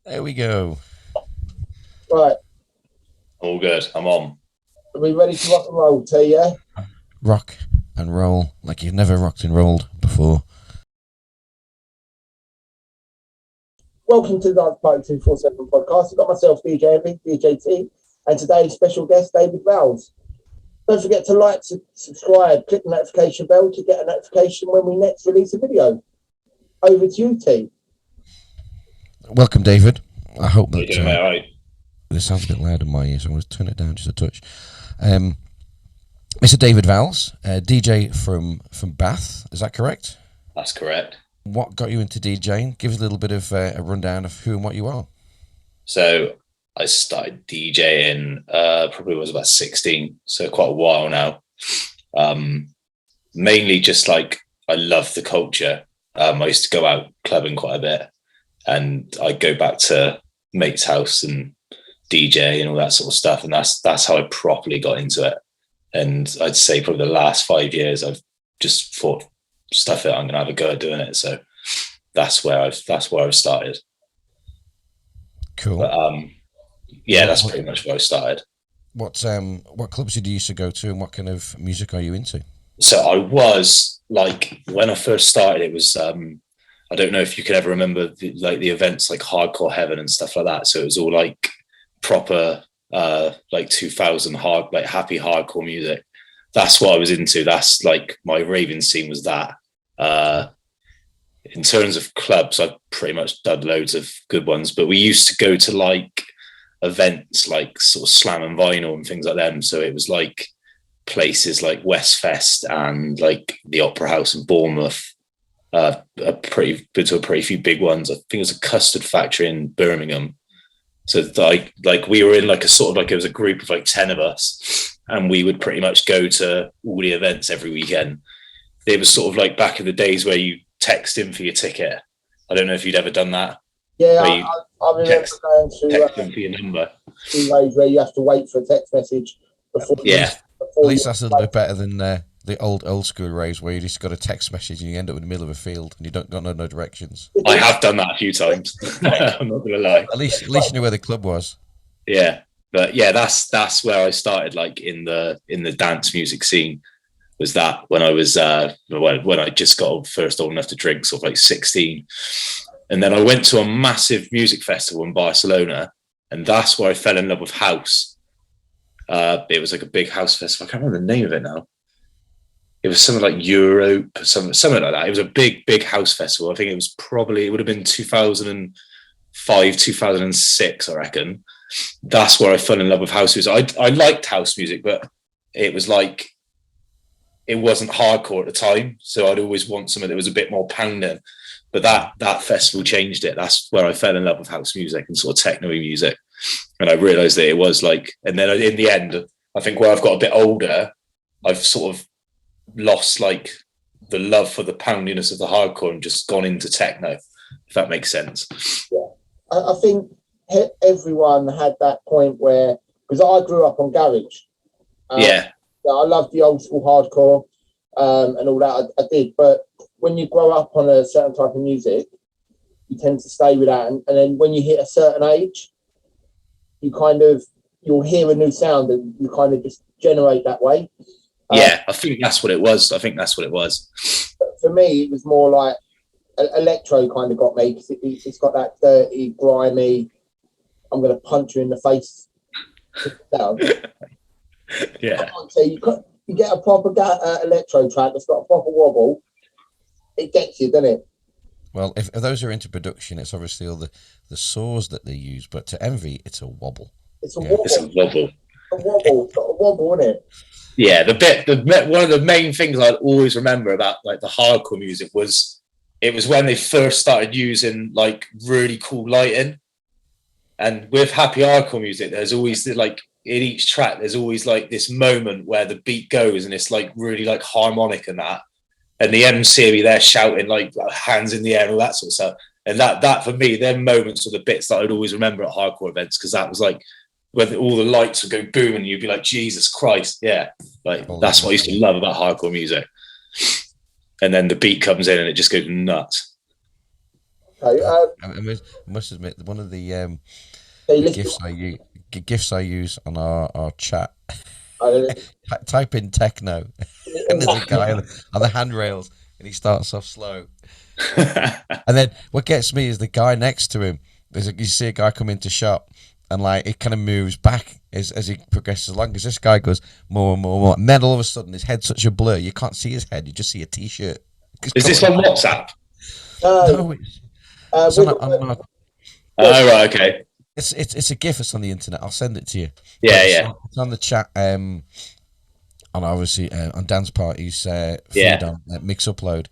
There we go. Right, All good. I'm on. are we ready to rock and roll, T, yeah? Rock and roll like you've never rocked and rolled before. Welcome to the Danceparty247 podcast. I've got myself, DJ Envy, DJ T, and today's special guest, David Vowles. Don't forget to like, subscribe, click the notification bell to get a notification when we next release a video. Over to you, T. Welcome, David. I hope You that doing all right? this sounds a bit loud in my ears, so I'm going to turn it down just a touch. Mr. David Vowles, DJ from Bath, is that correct? That's correct. What got you into DJing? Give us a little bit of a rundown of who and what you are. So I started DJing probably was about 16, so quite a while now. Mainly just like I love the culture. I used to go out clubbing quite a bit, and I'd go back to mate's house and DJ and all that sort of stuff, and that's how I properly got into it. And I'd say probably the last 5 years I've just thought, stuff it, I'm gonna have a go at doing it. So that's where I've started. Cool. But yeah, that's pretty much where I started. What clubs did you used to go to, and what kind of music are you into? So I was like, when I first started, it was I don't know if you can ever remember the events like Hardcore Heaven and stuff like that. So it was all like proper like 2000 happy hardcore music. That's what I was into. That's like my raving scene was that. In terms of clubs, I've pretty much done loads of good ones, but we used to go to like events like sort of Slam and Vinyl and things like them. So it was like places like Westfest and like the Opera House in Bournemouth. Been to a pretty few big ones. I think it was a custard factory in Birmingham. So like we were in like a sort of like, it was a group of like 10 of us, and we would pretty much go to all the events every weekend. It was sort of like back in the days where you text in for your ticket. I don't know if you'd ever done that. Yeah, I remember going text in for your number. 2 ways where you have to wait for a text message before. Yeah. At least that's a little bit better than the old school raves where you just got a text message and you end up in the middle of a field and you don't got no directions. I have done that a few times. I'm not gonna lie. At least you knew where the club was. Yeah, but yeah, that's where I started. Like in the dance music scene, was that when I was when I just got first old enough to drink, sort of like 16, and then I went to a massive music festival in Barcelona, and that's where I fell in love with house. It was like a big house festival. I can't remember the name of it now. It was something like Europe, something like that. It was a big house festival. I think it would have been 2005, 2006, I reckon. That's where I fell in love with house music. I liked house music, but it was like, it wasn't hardcore at the time. So I'd always want something that was a bit more pounding. But that festival changed it. That's where I fell in love with house music and sort of techno music. And I realized that it was like, and then in the end, I think where I've got a bit older, I've sort of lost like the love for the poundiness of the hardcore and just gone into techno, if that makes sense. Yeah, I think everyone had that point where, because I grew up on garage. Yeah. I loved the old school hardcore and all that. I did, but when you grow up on a certain type of music, you tend to stay with that, and then when you hit a certain age, you'll hear a new sound and you kind of just generate that way. Yeah, I think that's what it was. But for me, it was more like electro kind of got me, because it's got that dirty, grimy, I'm going to punch you in the face sound. Yeah. So you get a proper electro track that's got a proper wobble, it gets you, doesn't it? Well, if those are into production, it's obviously all the saws that they use, but to Envy, it's a wobble. It's a wobble. It's got a wobble, isn't it? Yeah, one of the main things I'd always remember about like the hardcore music was, it was when they first started using like really cool lighting. And with happy hardcore music, there's always like, in each track, there's always like this moment where the beat goes and it's like really like harmonic and that. And the MC will be there shouting like hands in the air and all that sort of stuff. And that for me, them moments are the bits that I'd always remember at hardcore events, because that was like when all the lights would go boom and you'd be like, Jesus Christ. Yeah. Like that's what I used to love about hardcore music. And then the beat comes in and it just goes nuts. Okay. I must admit, one of So you the listen. gifs I use on our chat. Uh, Type in techno, and there's a guy on the handrails, and he starts off slow. And then what gets me is the guy next to him. You see a guy come into shot, and like it kind of moves back as he progresses along. Because this guy goes more and more and more, and then all of a sudden his head's such a blur, you can't see his head. You just see a t-shirt. Is this on WhatsApp? no, No, it's on, Oh, right, okay. it's a GIF. It's on the internet. I'll send it to you. But Yeah, yeah, it's on the chat. And obviously on Dance Party's feed yeah. on Mix Upload.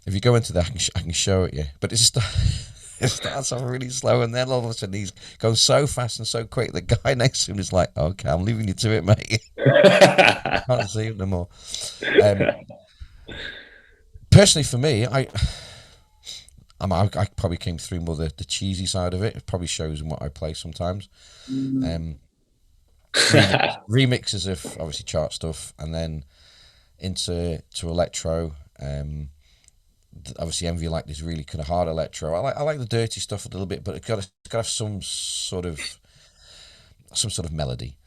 If you go into there, I can show it you. But it starts off really slow, and then all of a sudden he's going so fast and so quick. The guy next to him is like, "Okay, I'm leaving you to it, mate. Can't see him no more." Um, Personally, for me, I probably came through more the cheesy side of it. It probably shows in what I play sometimes. Remixes of obviously chart stuff, and then into electro. Obviously, Envy like this really kind of hard electro. I like the dirty stuff a little bit, but it's got to have some sort of melody.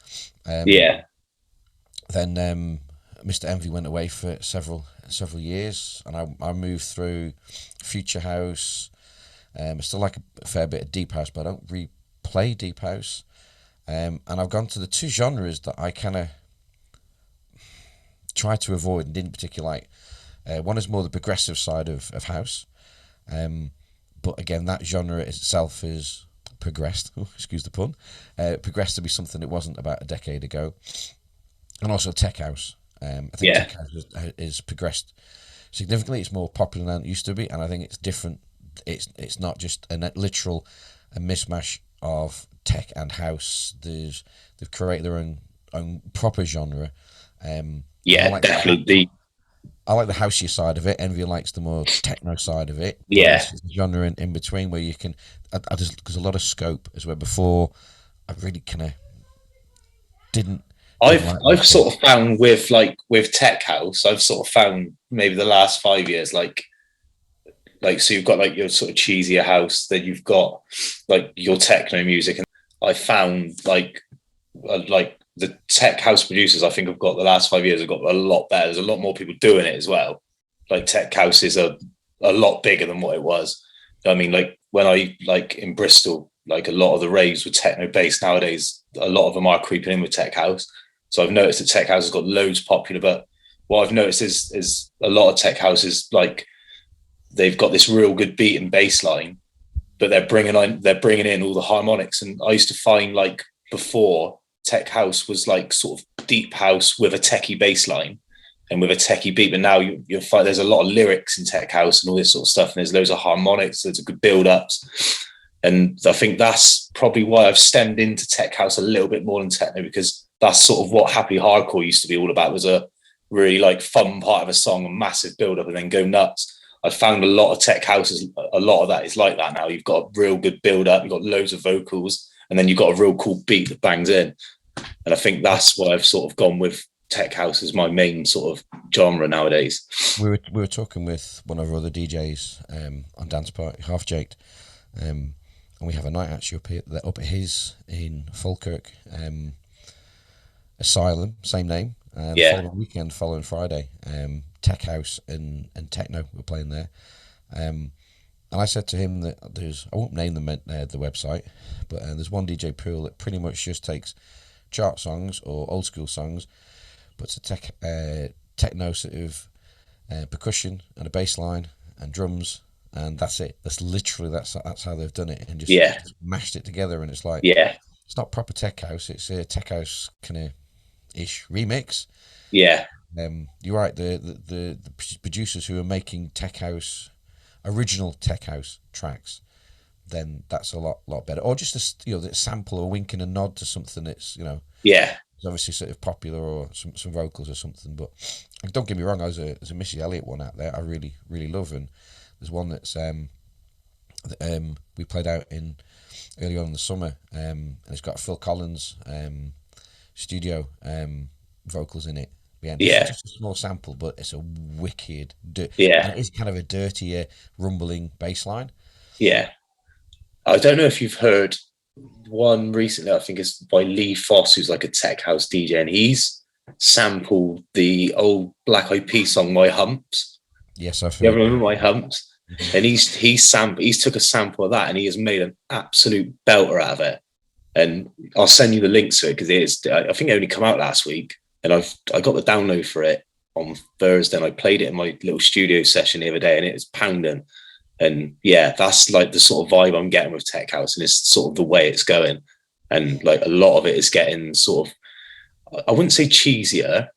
Yeah, Then Mr. Envy went away for several years, and I moved through future house. I still like a fair bit of deep house, but I don't replay deep house. And I've gone to the two genres that I kind of try to avoid and didn't particularly like. One is more the progressive side of house, but again, that genre itself is progressed. Excuse the pun. Progressed to be something it wasn't about a decade ago, and also tech house. I think tech house is progressed significantly. It's more popular than it used to be, and I think it's different. It's not just a literal mishmash of tech and house. They've created their own proper genre. yeah, definitely. I like the housey side of it. Envy likes the more techno side of it. Yeah, There's a genre in between where you can. There's a lot of scope as well. Before, I really kind of didn't. I've sort of found with tech house, I've sort of found maybe the last 5 years, like so you've got like your sort of cheesier house, then you've got like your techno music, and I found like the tech house producers, I think have got the last 5 years have got a lot better. There's a lot more people doing it as well. Like tech house is a lot bigger than what it was. I mean, like when I like in Bristol, like a lot of the raves were techno based. Nowadays, a lot of them are creeping in with tech house. So I've noticed that tech house has got loads popular, but what I've noticed is a lot of tech houses, like they've got this real good beat and bass line, but they're bringing in all the harmonics. And I used to find like before, tech house was like sort of deep house with a techie bass line and with a techie beat, but now you'll find there's a lot of lyrics in tech house and all this sort of stuff, and there's loads of harmonics, there's a good build-ups, and I think that's probably why I've stemmed into tech house a little bit more than techno, because that's sort of what happy hardcore used to be all about, was a really like fun part of a song, a massive build-up, and then go nuts. I found a lot of tech houses, a lot of that is like that now. You've got a real good build-up, you've got loads of vocals, and then you've got a real cool beat that bangs in. And I think that's why I've sort of gone with tech house as my main sort of genre nowadays. We were talking with one of our other DJs on Dance Party, Half Jaked, and we have a night actually up at his in Falkirk. Asylum, same name. Following weekend, following Friday, tech house and techno were playing there. And I said to him that I won't name the website, but there's one DJ pool that pretty much just takes chart songs or old school songs, puts a techno sort of percussion and a bass line and drums, and that's it. That's how they've done it, and just mashed it together. And it's like, it's not proper tech house. It's a tech house kind of ish remix. Yeah. You're right. The producers who are making tech house, original tech house tracks, then that's a lot better. Or just a sample or a wink and a nod to something that's it's obviously sort of popular, or some vocals or something. But don't get me wrong, there's a Missy Elliott one out there I really love, and there's one that's we played out in early on in the summer, and it's got Phil Collins studio vocals in it. It's just a small sample, but it's a wicked. And it is kind of a dirtier, rumbling bass line. Yeah. I don't know if you've heard one recently. I think it's by Lee Foss, who's like a tech house DJ, and he's sampled the old Black Eyed Peas song "My Humps." Yes, I've You heard. ever remember "My Humps"? Mm-hmm. And he's took a sample of that, and he has made an absolute belter out of it. And I'll send you the links to it because it is. I think it only come out last week, and I got the download for it on Thursday, and I played it in my little studio session the other day, and it was pounding. And yeah, that's like the sort of vibe I'm getting with tech house, and it's sort of the way it's going. And like a lot of it is getting sort of, I wouldn't say cheesier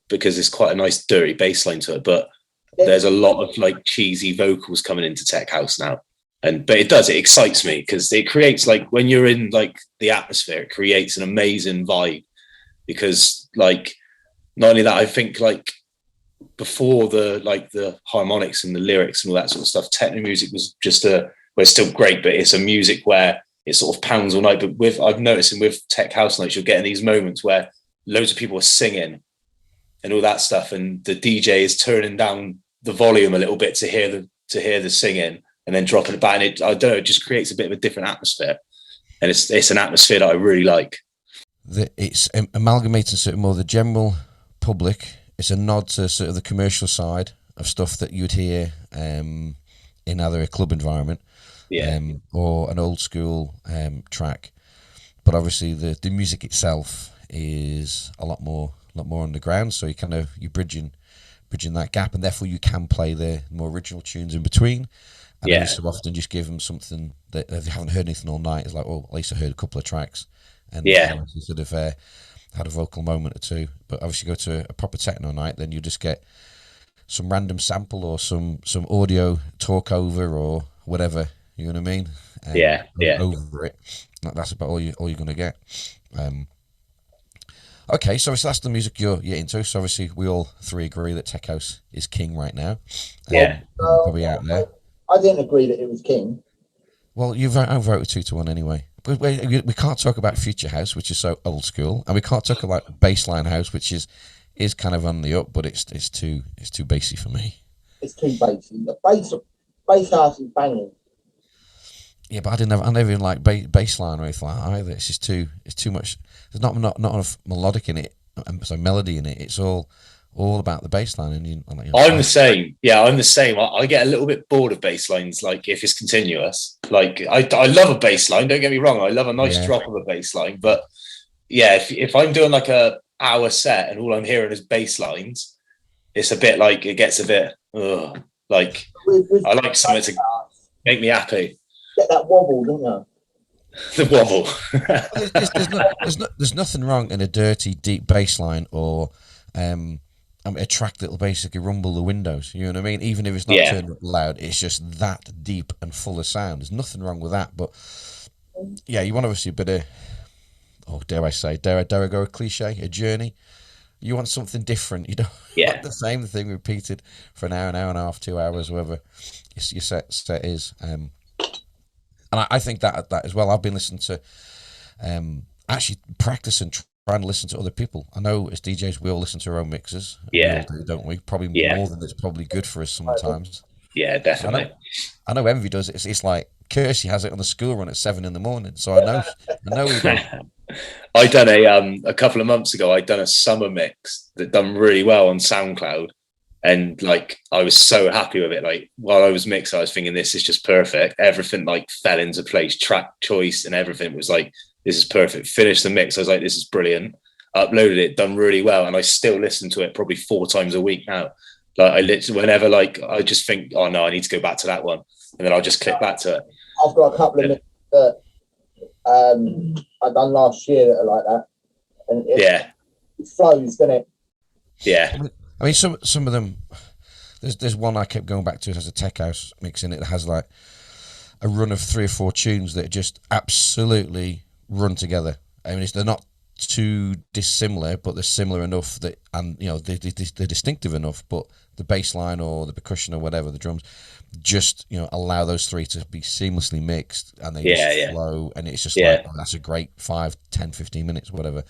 because it's quite a nice dirty bass line to it, but there's a lot of like cheesy vocals coming into tech house now. But it excites me because it creates, like, when you're in like the atmosphere, it creates an amazing vibe. Because like, not only that, I think like before the harmonics and the lyrics and all that sort of stuff, techno music was just it's still great, but it's a music where it sort of pounds all night. But I've noticed with tech house nights, you're getting these moments where loads of people are singing and all that stuff, and the DJ is turning down the volume a little bit to hear the singing, and then dropping it back. And I don't know, it just creates a bit of a different atmosphere, and it's an atmosphere that I really like. It's amalgamating sort of more the general public. It's a nod to sort of the commercial side of stuff that you'd hear in either a club environment, or an old school track. But obviously the music itself is a lot more underground. So you're bridging that gap, and therefore you can play the more original tunes in between. And every so often just give them something that if you haven't heard anything all night, it's like, well, at least I heard a couple of tracks, and you sort of had a vocal moment or two. But obviously go to a proper techno night, then you just get some random sample or some audio talk over or whatever, you know what I mean? Over it. That's about all you're going to get. Okay, so that's the music you're into. So obviously we all three agree that tech house is king right now. Probably out there. I didn't agree that it was king. Well, you voted 2-1 anyway. But we can't talk about future house, which is so old school, and we can't talk about baseline house, which is kind of on the up, but it's too bassy for me. It's too bassy. The bass house is banging. Yeah, but I never even like bassline or anything like that either. It's just it's too much. There's not enough melodic in it, so melody in it. It's all about the bassline. And I'm the same. Yeah, I'm the same. I get a little bit bored of bass lines, like if it's continuous. Like I love a bass line, don't get me wrong. I love a nice drop of a bass line. But yeah, if I'm doing like a hour set and all I'm hearing is bass lines, it's a bit like, it gets a bit like I like something to make me happy. Get that wobble, don't you? The wobble. There's nothing wrong in a dirty, deep bass line or a track that'll basically rumble the windows. You know what I mean? Even if it's not turned up loud, it's just that deep and full of sound. There's nothing wrong with that. But yeah, you want obviously a bit of, dare I go a cliche, a journey. You want something different. You don't want the same thing repeated for an hour and a half, 2 hours, whatever your set is. And I think that as well. I've been listening to, actually practicing, trying to listen to other people. I know as DJs we all listen to our own mixes. Yeah. We all do, don't we? Probably more than it's probably good for us sometimes. Yeah, definitely. I know Envy does it. It's like Kirsty has it on the school run at 7 a.m. So I know he does. I done a couple of months ago. I done a summer mix that done really well on SoundCloud. And like, I was so happy with it. Like, while I was mixing, I was thinking, this is just perfect. Everything like fell into place, track choice and everything was like, this is perfect. Finished the mix. I was like, this is brilliant. Uploaded it, done really well. And I still listen to it probably 4 times a week now. Like, I literally, whenever like, I just think, oh no, I need to go back to that one. And then I'll just click back to it. I've got a couple of mixes that I done last year that are like that. And it flows, doesn't it? Yeah. I mean, some of them. There's one I kept going back to. It has a tech house mix in it. It has like a run of 3 or 4 tunes that just absolutely run together. I mean, they're not too dissimilar, but they're similar enough that, and you know, they're distinctive enough. But the bass line or the percussion or whatever, the drums, just allow those 3 to be seamlessly mixed, and they just flow. And it's just like, oh, that's a great 5, 10, 15 minutes, whatever.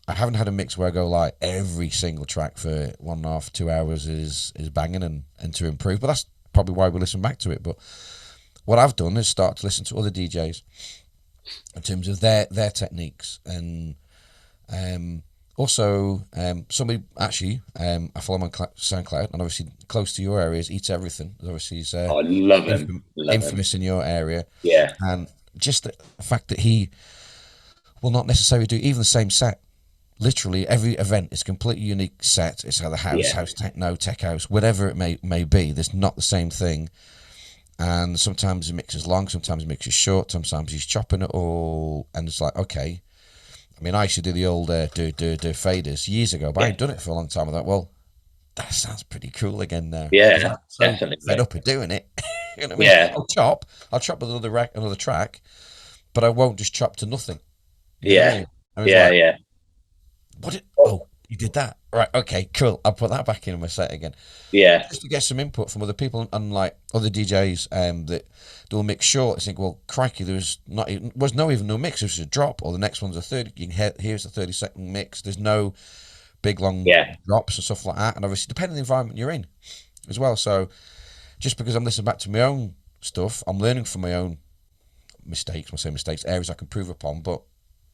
I haven't had a mix where I go like every single track for 1.5, 2 hours is banging and to improve, but that's probably why we listen back to it. But what I've done is start to listen to other DJs in terms of their techniques, and also somebody actually I follow him on SoundCloud, and obviously close to your area is Eats Everything. Obviously he's I love him. infamous in your area. Yeah. And just the fact that he will not necessarily do even the same set. Literally every event is a completely unique set. It's either house techno, tech house, whatever it may be. There's not the same thing. And sometimes the mix is long, sometimes the mix is short, sometimes he's chopping it all, and it's like, okay. I mean, I used to do the old do faders years ago, but I ain't done it for a long time. I thought, well, that sounds pretty cool again now. Yeah, I'm so definitely. fed up of doing it. You know what I mean? Yeah. I'll chop with another track, but I won't just chop to nothing. Yeah. Yeah. Oh, you did that? Right, okay, cool. I'll put that back in my set again. Yeah. Just to get some input from other people, and like other DJs that they'll mix short. I think, well, crikey, there was no mix. It was a drop, or the next one's a 30. You can here's a 30-second mix. There's no big long drops and stuff like that. And obviously, depending on the environment you're in as well. So just because I'm listening back to my own stuff, I'm learning from my own mistakes. When I say mistakes, areas I can improve upon. But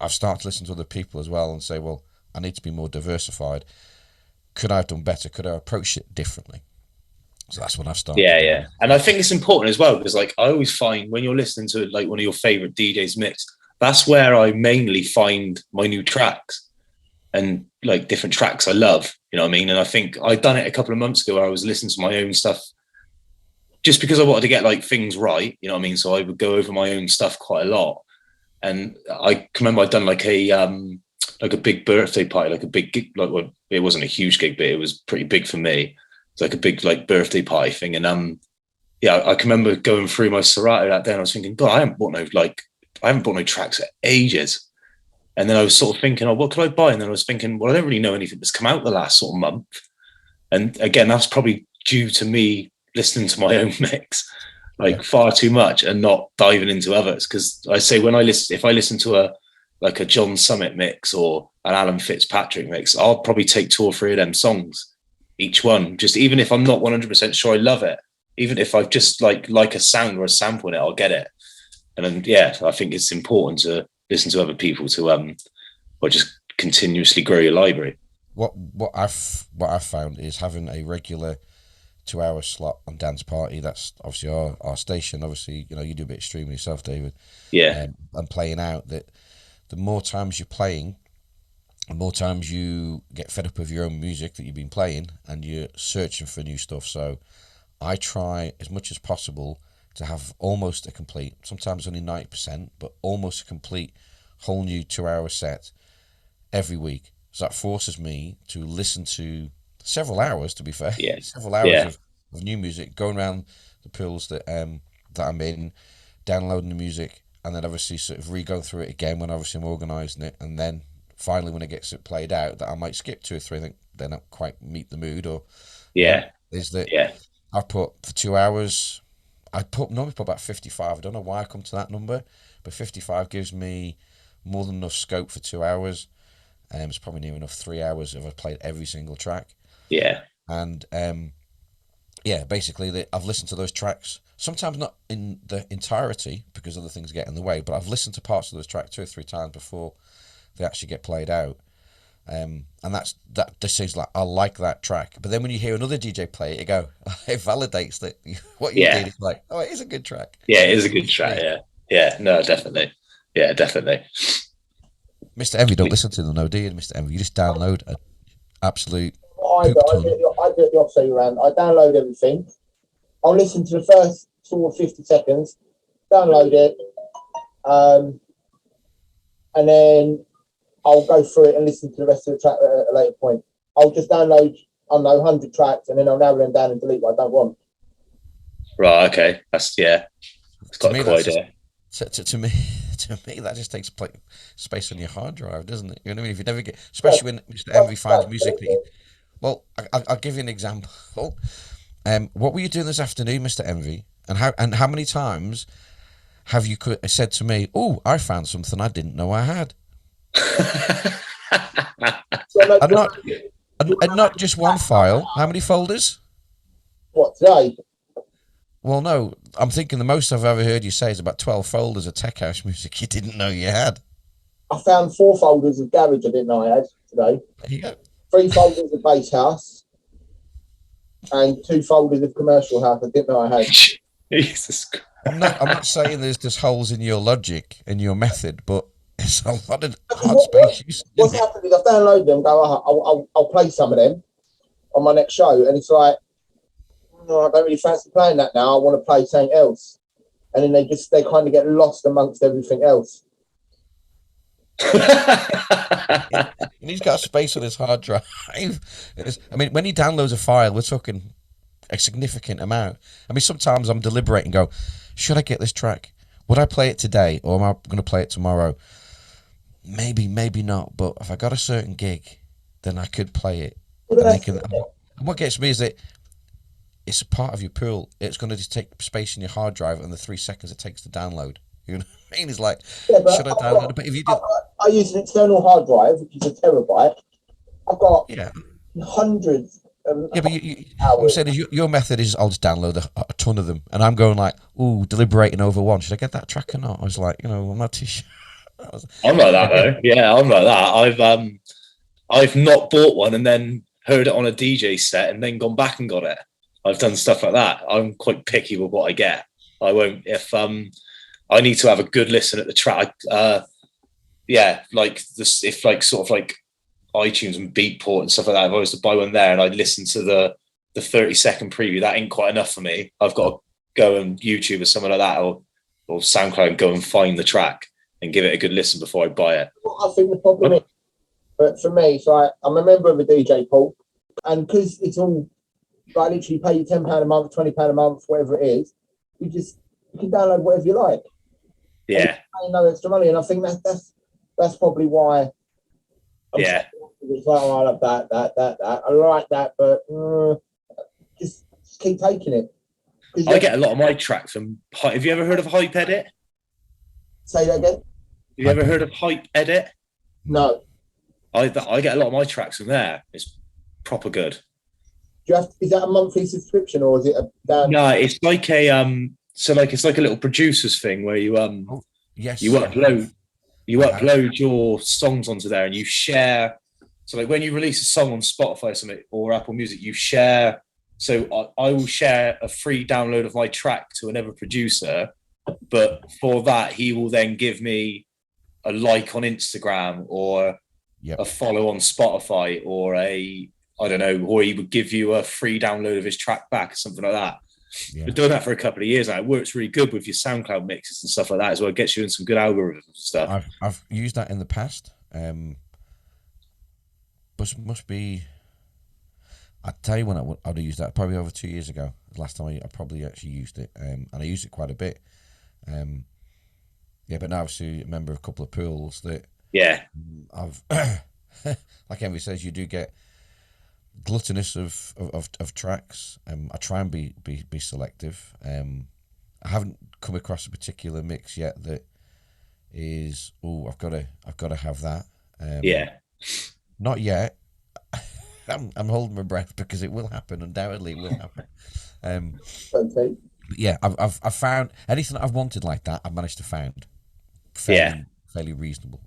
I've started to listen to other people as well and say, well, I need to be more diversified. Could I have done better? Could I approach it differently? So that's what I've started. Yeah. And I think it's important as well, because like I always find when you're listening to like one of your favorite DJs mix, that's where I mainly find my new tracks and like different tracks I love. You know what I mean? And I think I'd done it a couple of months ago where I was listening to my own stuff just because I wanted to get like things right. You know what I mean? So I would go over my own stuff quite a lot. And I can remember I'd done like a big birthday party, like a big gig, like, well, it wasn't a huge gig, but it was pretty big for me. It's like a big like birthday party thing. And I can remember going through my Serato that day and I was thinking, God, I haven't bought no tracks for ages. And then I was sort of thinking, oh, what could I buy? And then I was thinking, well, I don't really know anything that's come out the last sort of month. And again, that's probably due to me listening to my own mix far too much and not diving into others. Because I say if I listen to a John Summit mix or an Alan Fitzpatrick mix, I'll probably take 2 or 3 of them songs, each one, just even if I'm not 100% sure I love it, even if I've just like a sound or a sample in it, I'll get it. And then, I think it's important to listen to other people to or just continuously grow your library. What I've found is having a regular 2-hour slot on Dance Party. That's obviously our station. Obviously, you do a bit of streaming yourself, David. Yeah. And playing out, that the more times you're playing, the more times you get fed up with your own music that you've been playing, and you're searching for new stuff. So I try as much as possible to have almost a complete, sometimes only 90%, but almost a complete whole new 2-hour set every week. So that forces me to listen to several hours, to be fair. Yeah. Several hours of new music, going around the pools that I'm in, downloading the music, and then obviously sort of re-going through it again when obviously I'm organising it, and then finally when it gets it played out, that I might skip 2 or 3, I think they don't quite meet the mood, or is that I put for 2 hours, normally put about 55. I don't know why I come to that number, but 55 gives me more than enough scope for 2 hours. It's probably near enough 3 hours if I've played every single track. Yeah. And basically I've listened to those tracks, sometimes not in the entirety because other things get in the way, but I've listened to parts of those tracks 2 or 3 times before they actually get played out. And that just says like, I like that track. But then when you hear another DJ play it, you go, it validates that what you did. It's like, oh, it is a good track. Yeah, it is a good track. Yeah. No, definitely. Yeah, definitely. Mr. Envy, don't listen to them, no, do you, Mr. Envy? You just download an absolute. I do it the opposite around. I download everything. I'll listen to the first sort of 50 seconds, download it, and then I'll go through it and listen to the rest of the track at a later point. I'll just download, 100 tracks, and then I'll narrow them down and delete what I don't want. Right, okay. It's got a cool idea. To me, that just takes space on your hard drive, doesn't it? You know what I mean? If you never get, especially when Mr. Envy finds music that well, I'll give you an example. What were you doing this afternoon, Mr. Envy? And how many times have you said to me, "Oh, I found something I didn't know I had"? and not just one file. How many folders? What, today? Well, no, I'm thinking the most I've ever heard you say is about 12 folders of tech house music you didn't know you had. I found 4 folders of garage I didn't know I had today. There you go. 3 folders of bass house and 2 folders of commercial house I didn't know I had. Jesus Christ. I'm not saying there's just holes in your logic and your method, but it's a lot of hard space use. What's happened is I've downloaded them, I'll play some of them on my next show, and it's like, no, I don't really fancy playing that now. I want to play something else. And then they kind of get lost amongst everything else. And he's got space on his hard drive. I mean, when he downloads a file, we're talking a significant amount. I mean, sometimes I'm deliberating, go, should I get this track? Would I play it today, or am I going to play it tomorrow? Maybe, maybe not. But if I got a certain gig, then I could play it. And what gets me is that it's a part of your pool. It's going to just take space in your hard drive and the 3 seconds it takes to download. You know what I mean? It's like, should I download it? But if you do, I use an external hard drive, which is a terabyte. I've got hundreds. But I'm saying is your method is I'll just download a ton of them, and I'm going like, ooh, deliberating over one. Should I get that track or not? I was like, I'm not too sure. I'm like that though. Yeah, I'm like that. I've not bought one and then heard it on a DJ set and then gone back and got it. I've done stuff like that. I'm quite picky with what I get. I won't if I need to have a good listen at the track. Like this, if like sort of like iTunes and Beatport and stuff like that. If I was to buy one there and I'd listen to the 30-second preview, that ain't quite enough for me. I've got to go on YouTube or something like that, or SoundCloud and go and find the track and give it a good listen before I buy it. I think the problem is, but for me, so I'm a member of a DJ pool, and because it's all like literally pay you £10 a month, £20 a month, whatever it is, you can download whatever you like. Yeah. No extra money, and I think that's probably why. It's like, I love that. I like that, but just keep taking it. I get a lot of my tracks from. Have you ever heard of Hype Edit? Say that again. Have you ever heard of Hype Edit? No. I get a lot of my tracks from there. It's proper good. Is that a monthly subscription or is it a down? No, it's like a it's like a little producers thing where you upload your songs onto there and you share. So like when you release a song on Spotify or something or Apple Music, you share. So I will share a free download of my track to another producer, but for that he will then give me a like on Instagram or a follow on Spotify or or he would give you a free download of his track back or something like that. Yeah. Been doing that for a couple of years now. It works really good with your SoundCloud mixes and stuff like that as well. It gets you in some good algorithms and stuff. I've used that in the past. But must be. I'd tell you when I'd have used that probably over 2 years ago. The last time I probably actually used it, and I used it quite a bit. But now obviously a member of a couple of pools that. Yeah. I've like Emily says, you do get gluttonous of tracks. I try and be selective. I haven't come across a particular mix yet that is I've got to have that. Not yet. I'm holding my breath because it will happen. Undoubtedly, it will happen. Okay. Yeah, I've found anything that I've wanted like that. I've managed to find fairly reasonable.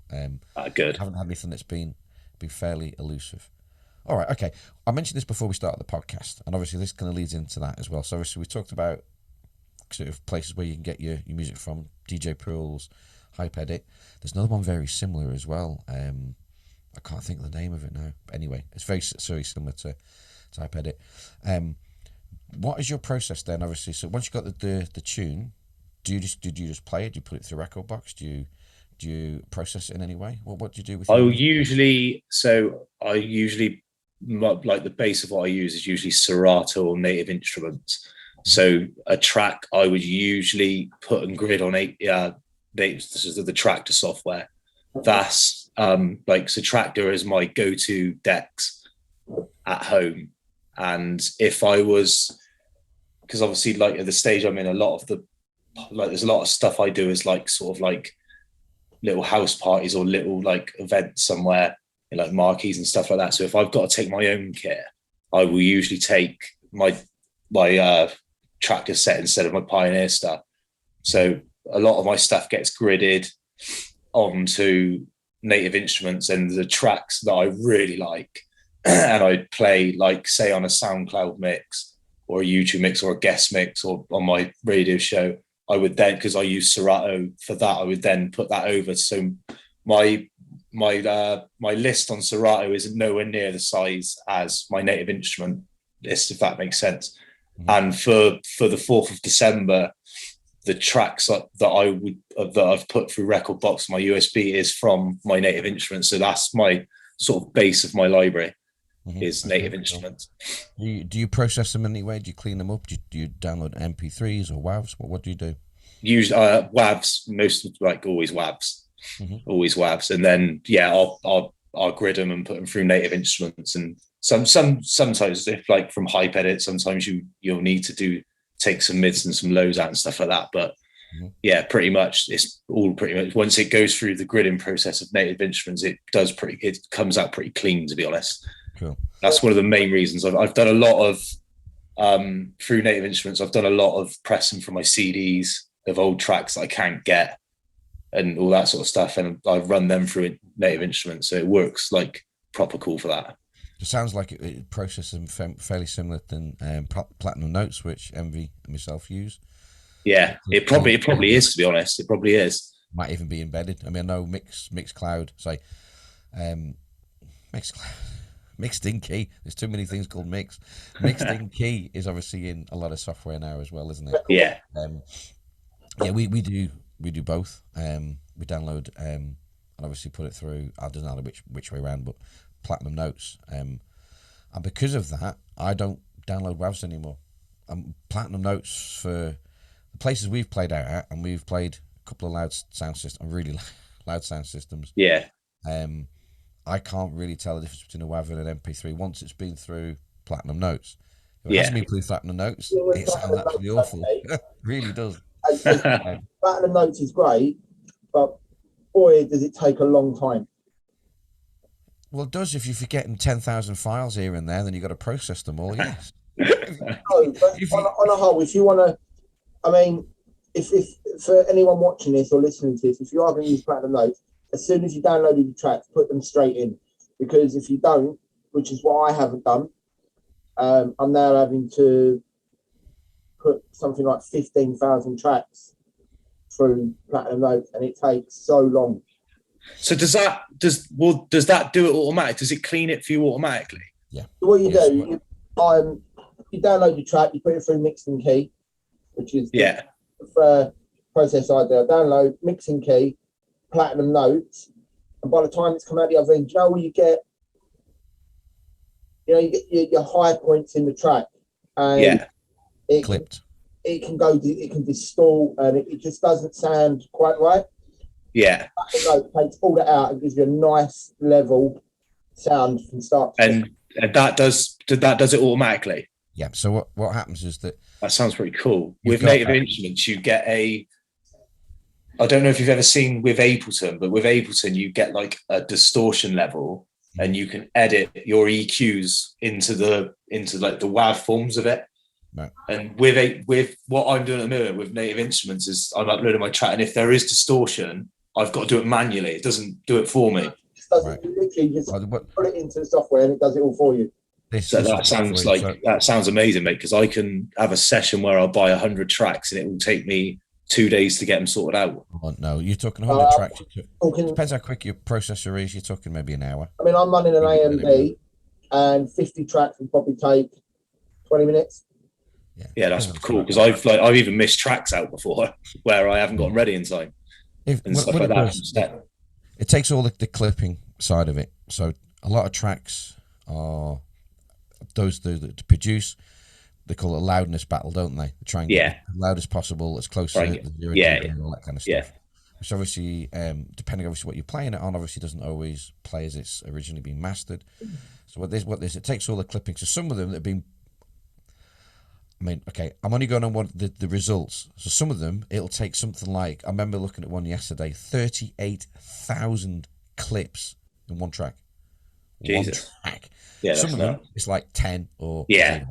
Good. I haven't had anything that's been fairly elusive. All right, okay. I mentioned this before we started the podcast, and obviously this kind of leads into that as well. So obviously we talked about sort of places where you can get your music from, DJ pools, Hype Edit. There's another one very similar as well. I can't think of the name of it now. But anyway, it's very similar to Hype Edit. What is your process then? Obviously, so once you got the tune, did you just play it? Do you put it through Recordbox? Do you process it in any way? What do you do with it? I usually like the base of what I use is usually Serato or Native Instruments. So a track I would usually put and grid on this is the Tractor software. That's so Tractor is my go-to decks at home. And if I was, because obviously like at the stage I'm in, there's a lot of stuff I do is like sort of like little house parties or little like events somewhere in like marquees and stuff like that. So if I've got to take my own kit, I will usually take my track cassette instead of my Pioneer stuff. So a lot of my stuff gets gridded onto Native Instruments, and the tracks that I really like and I play, like, say, on a SoundCloud mix or a YouTube mix or a guest mix or on my radio show, I would then, because I use Serato for that, I would then put that over. So my list on Serato isn't nowhere near the size as my Native Instrument list, if that makes sense. Mm-hmm. And for the 4th of December, the tracks that I've put through Record Box, my USB, is from my Native Instruments. So that's my sort of base of my library. Mm-hmm. Is Native Instruments. Do you process them in any way? Do you clean them up? Do you download MP3s or WAVs? What do you do? Use WAVs, always WAVs. Mm-hmm. Always WAVs, and then I'll grid them and put them through Native Instruments. And sometimes, if like from Hype Edit, sometimes you'll need to take some mids and some lows out and stuff like that. But pretty much it's all pretty much, once it goes through the gridding process of Native Instruments, it comes out pretty clean, to be honest. Cool. That's one of the main reasons I've done a lot of through Native Instruments. I've done a lot of pressing for my CDs of old tracks that I can't get and all that sort of stuff, and I run them through Native Instruments, so it works like proper cool for that. It sounds like it processes them fairly similar than Platinum Notes, which Envy and myself use. Yeah, it probably is, to be honest. It probably is. Might even be embedded. I mean, I know Mixcloud, say, Mixcloud. Mixed in key. There's too many things called mix. Mixed in key is obviously in a lot of software now as well, isn't it? Yeah. We do both. We download and obviously put it through. I don't know which way around, but Platinum Notes. And because of that, I don't download WAVs anymore. Platinum Notes for the places we've played out at, and we've played a couple of really loud sound systems. Yeah. I can't really tell the difference between a WAV and an MP3 once it's been through Platinum Notes. If it hasn't been through Platinum Notes, it sounds absolutely awful. It really does. Platinum Notes is great, but boy, does it take a long time. Well, it does. If you're forgetting 10,000 files here and there, then you've got to process them all, yes. No, but on a whole, if you want to, I mean, if for anyone watching this or listening to this, if you are going to use Platinum Notes, as soon as you downloaded your tracks, put them straight in, because if you don't, which is what I haven't done, I'm now having to put something like 15,000 tracks through Platinum Notes, and it takes so long. So does that do it automatically? Does it clean it for you automatically? Yeah. So what you do, you download your track, you put it through Mixing Key, which is the process I do. I download Mixing Key, Platinum Notes, and by the time it's come out the other end, you get your high points in the track, and it clipped. It can distort, and it just doesn't sound quite right. Yeah. Platinum Notes takes all that out and gives you a nice level sound from start to finish. And that does it automatically. Yeah. So what happens is that sounds pretty cool. With Native Instruments, you get I don't know if you've ever seen with Ableton, but with Ableton, you get like a distortion level, and you can edit your EQs into like the WAV forms of it. Right. And with what I'm doing at the moment with Native Instruments is I'm uploading my track, and if there is distortion, I've got to do it manually. It doesn't do it for me. It doesn't. You literally just put it into the software, and it does it all for you. That sounds amazing, mate, because I can have a session where I'll buy 100 tracks and it will take me 2 days to get them sorted out. Oh, no, you're talking 100 tracks. Depends how quick your processor is. You're talking maybe an hour. I mean, I'm running an AMD, and 50 tracks would probably take 20 minutes. Yeah, that's cool, because I've even missed tracks out before where I haven't gotten ready in time. It takes all the clipping side of it. So a lot of tracks are those that produce. They call it a loudness battle, don't they? They try and get as loud as possible, as close to the and all that kind of stuff. Yeah. Which obviously, depending obviously what you're playing it on, obviously doesn't always play as it's originally been mastered. So it takes all the clipping. So some of them that have been, I'm only going on the results. So some of them, it'll take something like, I remember looking at one yesterday, 38,000 clips in one track. Jesus. One track. Yeah, some of them, it's like 10 or... Yeah.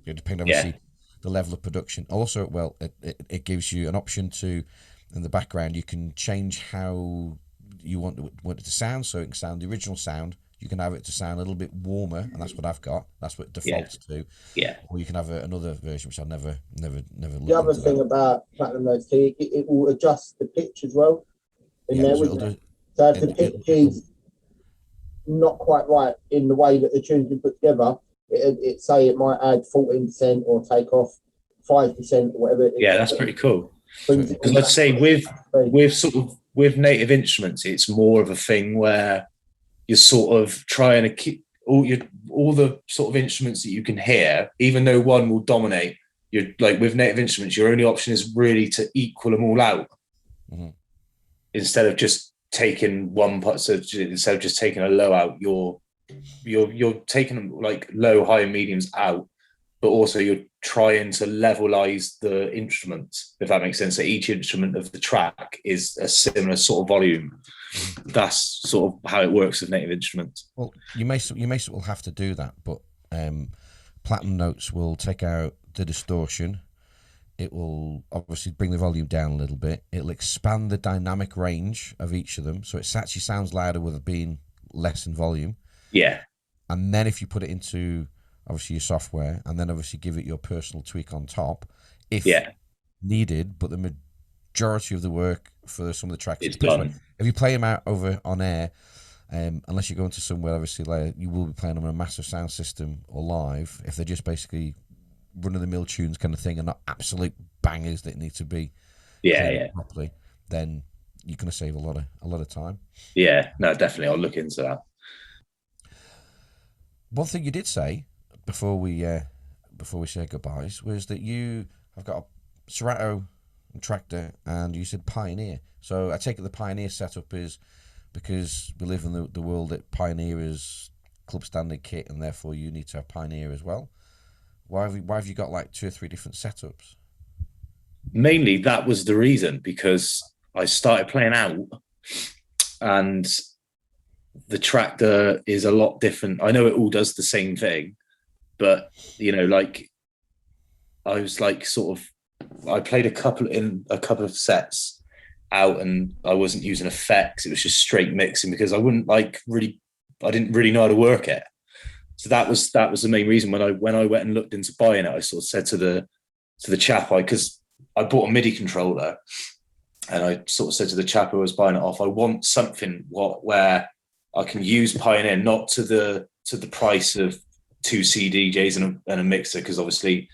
Depending, obviously, the level of production. Also, well, it gives you an option to, in the background, you can change how you want it to sound. So it can sound the original sound. You can have it to sound a little bit warmer, and that's what I've got. That's what it defaults to. Yeah. Or you can have another version, which I've never looked The other into thing that. about Platinum Notes T, it will adjust the pitch as well. So if the pitch is not quite right in the way that the tune's been put together, it might add 14% or take off 5% or whatever. Yeah, that's pretty cool. Because I'd say with native instruments, it's more of a thing where you're sort of trying to keep all the sort of instruments that you can hear, even though one will dominate. You're like, with native instruments, your only option is really to equal them all out, instead of just taking one part. So instead of just taking a low out, you're taking like low, high, and mediums out, but also you're trying to levelize the instruments, if that makes sense. So each instrument of the track is a similar sort of volume. That's sort of how it works with native instruments. Well, you may will have to do that, but Platinum Notes will take out the distortion. It will obviously bring the volume down a little bit. It'll expand the dynamic range of each of them, so it actually sounds louder with it being less in volume. Yeah. And then if you put it into obviously your software, and then obviously give it your personal tweak on top, if needed. But the majority of the work for some of the tracks it's done. If you play them out over on air, unless you go into somewhere obviously like you will be playing them on a massive sound system or live, if they're just basically run-of-the-mill tunes kind of thing and not absolute bangers that need to be properly, then you're going to save a lot of time. Yeah, no, definitely. I'll look into that. One thing you did say before we say goodbyes was that you have got a Serato tractor and you said Pioneer. So I take it the Pioneer setup is because we live in the world that Pioneer is club standard kit, and therefore you need to have Pioneer as well. Why have you got like 2 or 3 different setups? Mainly that was the reason, because I started playing out and the tractor is a lot different. I know it all does the same thing, but like I was like I played a couple of sets out and I wasn't using effects. It was just straight mixing because I didn't really know how to work it. So that was the main reason when I went and looked into buying it. I sort of said to the chap, because I bought a MIDI controller, and I sort of said to the chap who was buying it off, I want something where I can use Pioneer, not to the price of 2 CDJs and a mixer, because obviously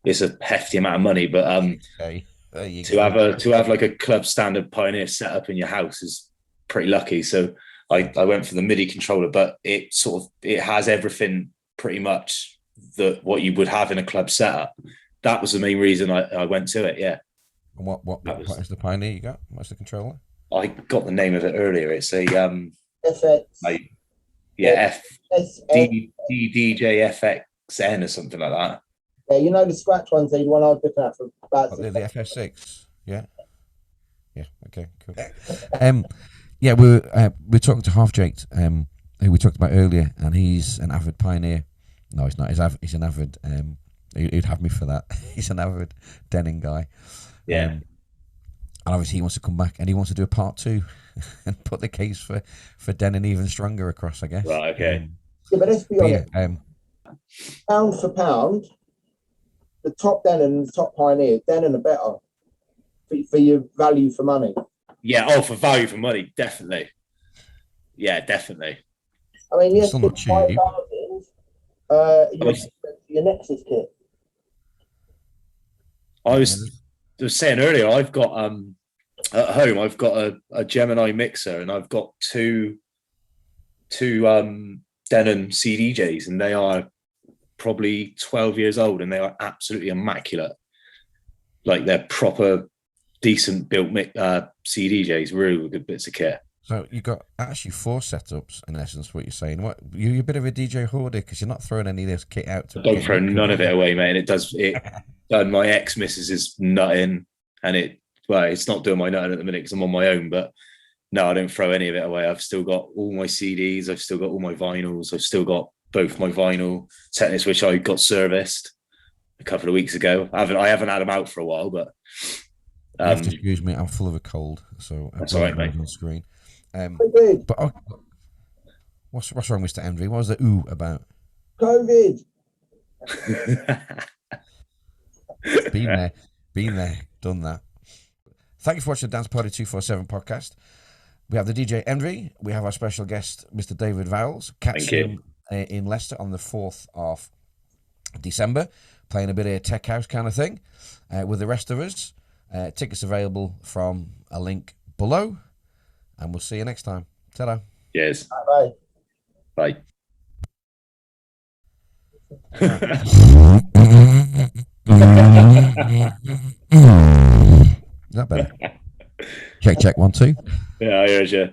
it's a hefty amount of money. But to have like a club standard Pioneer setup in your house is pretty lucky. So I went for the MIDI controller, but it has everything pretty much what you would have in a club setup. That was the main reason I went to it. Yeah. And what is the Pioneer you got? What's the controller? I got the name of it earlier. It's a FX. DJFXN or something like that. Yeah, the scratch ones, the one I was looking at for about the FS6. Yeah. Yeah. Okay. Cool. Yeah, we're talking to Half Jaked, who we talked about earlier, and he's an avid Pioneer. No, he's not. He's an avid. He'd have me for that. He's an avid Denon guy. Yeah. And obviously he wants to come back and he wants to do a part 2 and put the case for Denon even stronger across, I guess. Right. Okay. Yeah, but let's be honest. Pound for pound, the top Denon and the top Pioneer, Denon are better for your value for money. Yeah. Oh, for value for money, definitely. Yeah, definitely. I mean, yes, still not cheap. Your Nexus kit. I was saying earlier, I've got at home, I've got a Gemini mixer, and I've got two Denon CDJs, and they are probably 12 years old, and they are absolutely immaculate. Like, they're proper decent built CDJs, really good bits of kit. So you got actually 4 setups in essence. What you're saying? What you're a bit of a DJ hoarder because you're not throwing any of this kit out. Don't throw none of it away, mate. It does. My ex-missus is nutting, and it's not doing my nutting at the minute because I'm on my own. But no, I don't throw any of it away. I've still got all my CDs. I've still got all my vinyls. I've still got both my vinyl Technics, which I got serviced. a couple of weeks ago. I haven't had them out for a while, but you have to excuse me. I'm full of a cold, so that's all right, mate. On screen. COVID. But what's wrong, Mr. Envy? What was the ooh about? COVID. Been there, done that. Thank you for watching the Danceparty247 podcast. We have the DJ Envy. We have our special guest, Mr. David Vowles. Catch him in Leicester on the 4th of December, playing a bit of tech house kind of thing with the rest of us. Tickets available from a link below, and we'll see you next time. Ta-da. Yes. Bye. Bye. Is that better? Check 1 2. Yeah, I heard you.